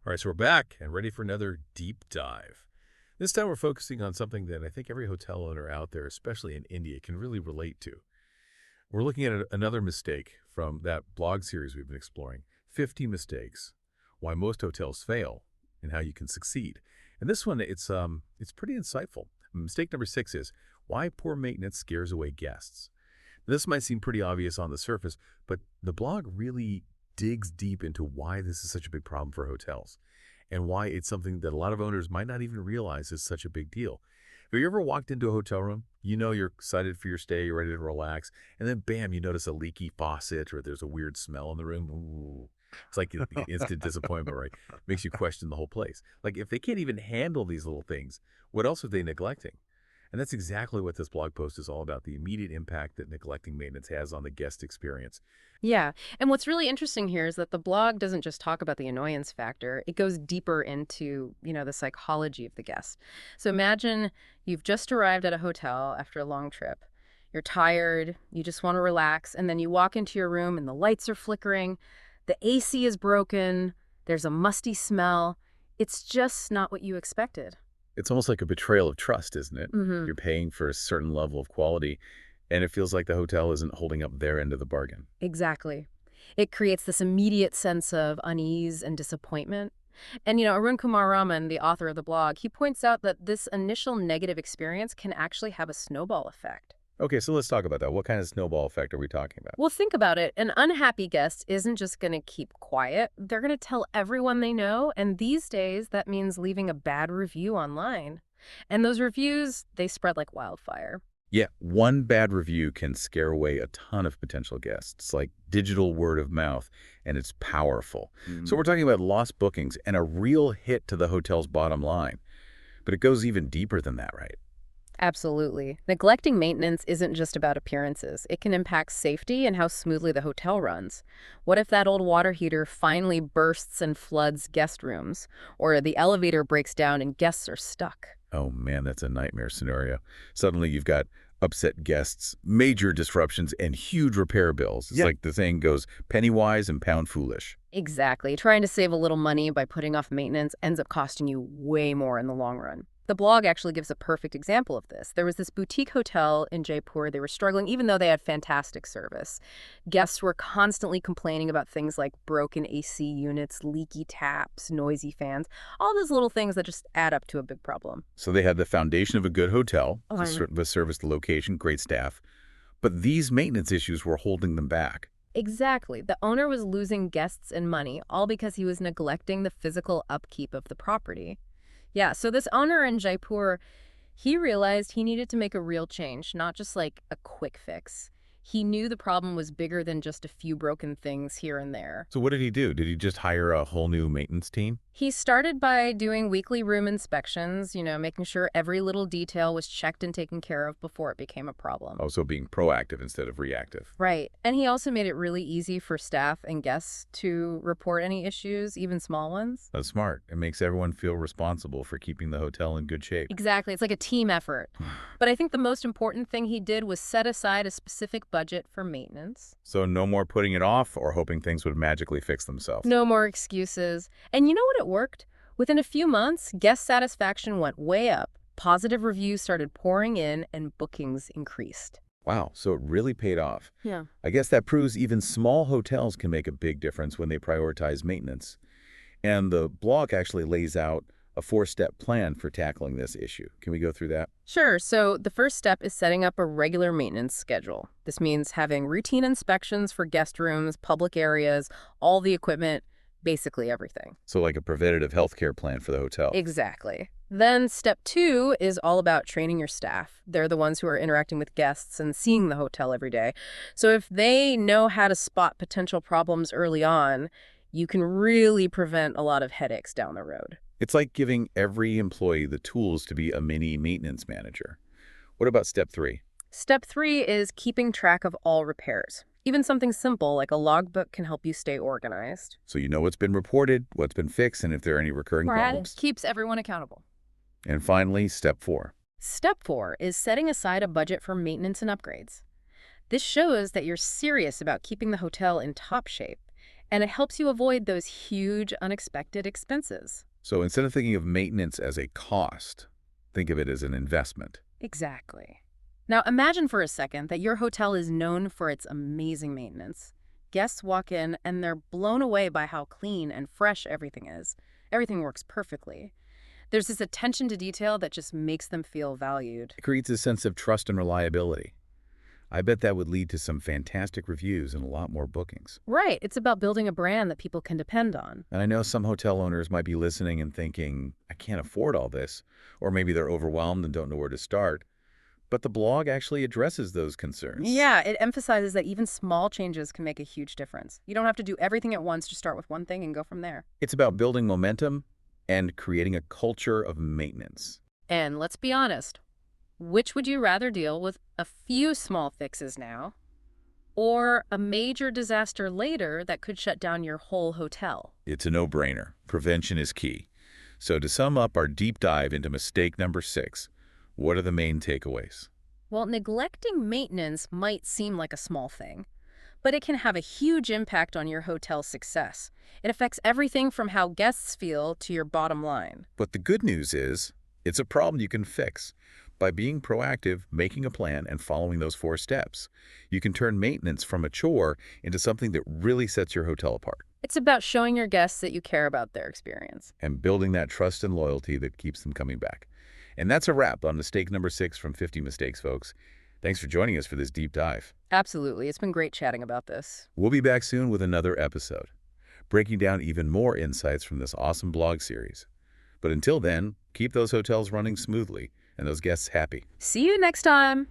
All right, so we're back and ready for another deep dive. This time we're focusing on something that I think every hotel owner out there, especially in India, can really relate to. We're looking at another mistake from that blog series we've been exploring, 50 mistakes, why most hotels fail and how you can succeed. And this one, it's pretty insightful. Mistake number 6 is why poor maintenance scares away guests. This might seem pretty obvious on the surface, but the blog really digs deep into why this is such a big problem for hotels and why it's something that a lot of owners might not even realize is such a big deal. Have you ever walked into a hotel room? You know you're excited for your stay, you're ready to relax, and then bam, you notice a leaky faucet or there's a weird smell in the room. Ooh. It's like the instant disappointment, right? Makes you question the whole place. Like if they can't even handle these little things, what else are they neglecting? And that's exactly what this blog post is all about, the immediate impact that neglecting maintenance has on the guest experience. Yeah. And what's really interesting here is that the blog doesn't just talk about the annoyance factor. It goes deeper into, the psychology of the guest. So imagine you've just arrived at a hotel after a long trip. You're tired, you just want to relax, and then you walk into your room and the lights are flickering, the AC is broken, there's a musty smell. It's just not what you expected. It's almost like a betrayal of trust, isn't it? Mm-hmm. You're paying for a certain level of quality, and it feels like the hotel isn't holding up their end of the bargain. Exactly. It creates this immediate sense of unease and disappointment. And, Arun Kumar Raman, the author of the blog, he points out that this initial negative experience can actually have a snowball effect. Okay, so let's talk about that. What kind of snowball effect are we talking about? Well, think about it. An unhappy guest isn't just going to keep quiet. They're going to tell everyone they know. And these days, that means leaving a bad review online. And those reviews, they spread like wildfire. Yeah, one bad review can scare away a ton of potential guests, like digital word of mouth, and it's powerful. So we're talking about lost bookings and a real hit to the hotel's bottom line. But it goes even deeper than that, right? Absolutely. Neglecting maintenance isn't just about appearances. It can impact safety and how smoothly the hotel runs. What if that old water heater finally bursts and floods guest rooms? Or the elevator breaks down and guests are stuck? Oh man, that's a nightmare scenario. Suddenly you've got upset guests, major disruptions, and huge repair bills. It's like the saying goes, penny wise and pound foolish. Exactly. Trying to save a little money by putting off maintenance ends up costing you way more in the long run. The blog actually gives a perfect example of this. There was this boutique hotel in Jaipur. They were struggling even though they had fantastic service. Guests were constantly complaining about things like broken AC units, leaky taps, noisy fans, all those little things that just add up to a big problem. So they had the foundation of a good hotel, Oh, I the service, the location, great staff, but these maintenance issues were holding them back. Exactly. The owner was losing guests and money, all because he was neglecting the physical upkeep of the property. Yeah, so this owner in Jaipur, he realized he needed to make a real change, not just like a quick fix. He knew the problem was bigger than just a few broken things here and there. So what did he do? Did he just hire a whole new maintenance team? He started by doing weekly room inspections, making sure every little detail was checked and taken care of before it became a problem. Also being proactive instead of reactive. Right. And he also made it really easy for staff and guests to report any issues, even small ones. That's smart. It makes everyone feel responsible for keeping the hotel in good shape. Exactly. It's like a team effort. But I think the most important thing he did was set aside a specific budget for maintenance. So no more putting it off or hoping things would magically fix themselves. No more excuses. And you know what? It worked. Within a few months, guest satisfaction went way up. Positive reviews started pouring in and bookings increased. Wow, so it really paid off. Yeah. I guess that proves even small hotels can make a big difference when they prioritize maintenance. And the blog actually lays out a 4-step plan for tackling this issue. Can we go through that? Sure. So the first step is setting up a regular maintenance schedule. This means having routine inspections for guest rooms, public areas, all the equipment, basically everything. So like a preventative healthcare plan for the hotel. Exactly. Then step 2 is all about training your staff. They're the ones who are interacting with guests and seeing the hotel every day. So if they know how to spot potential problems early on, you can really prevent a lot of headaches down the road. It's like giving every employee the tools to be a mini maintenance manager. What about step 3? Step 3 is keeping track of all repairs. Even something simple like a logbook can help you stay organized. So you know what's been reported, what's been fixed, and if there are any recurring problems. Keeps everyone accountable. And finally, step 4. Step 4 is setting aside a budget for maintenance and upgrades. This shows that you're serious about keeping the hotel in top shape. And it helps you avoid those huge, unexpected expenses. So instead of thinking of maintenance as a cost, think of it as an investment. Exactly. Now, imagine for a second that your hotel is known for its amazing maintenance. Guests walk in and they're blown away by how clean and fresh everything is. Everything works perfectly. There's this attention to detail that just makes them feel valued. It creates a sense of trust and reliability. I bet that would lead to some fantastic reviews and a lot more bookings. Right. It's about building a brand that people can depend on. And I know some hotel owners might be listening and thinking, I can't afford all this, or maybe they're overwhelmed and don't know where to start. But the blog actually addresses those concerns. Yeah, it emphasizes that even small changes can make a huge difference. You don't have to do everything at once, just start with one thing and go from there. It's about building momentum and creating a culture of maintenance. And let's be honest, which would you rather deal with a few small fixes now or a major disaster later that could shut down your whole hotel? It's a no-brainer. Prevention is key. So to sum up our deep dive into mistake number 6, what are the main takeaways? Well, neglecting maintenance might seem like a small thing, but it can have a huge impact on your hotel's success. It affects everything from how guests feel to your bottom line. But the good news is, it's a problem you can fix. By being proactive, making a plan, and following those 4 steps, you can turn maintenance from a chore into something that really sets your hotel apart. It's about showing your guests that you care about their experience. And building that trust and loyalty that keeps them coming back. And that's a wrap on mistake number 6 from 50 Mistakes, folks. Thanks for joining us for this deep dive. Absolutely. It's been great chatting about this. We'll be back soon with another episode, breaking down even more insights from this awesome blog series. But until then, keep those hotels running smoothly and those guests happy. See you next time.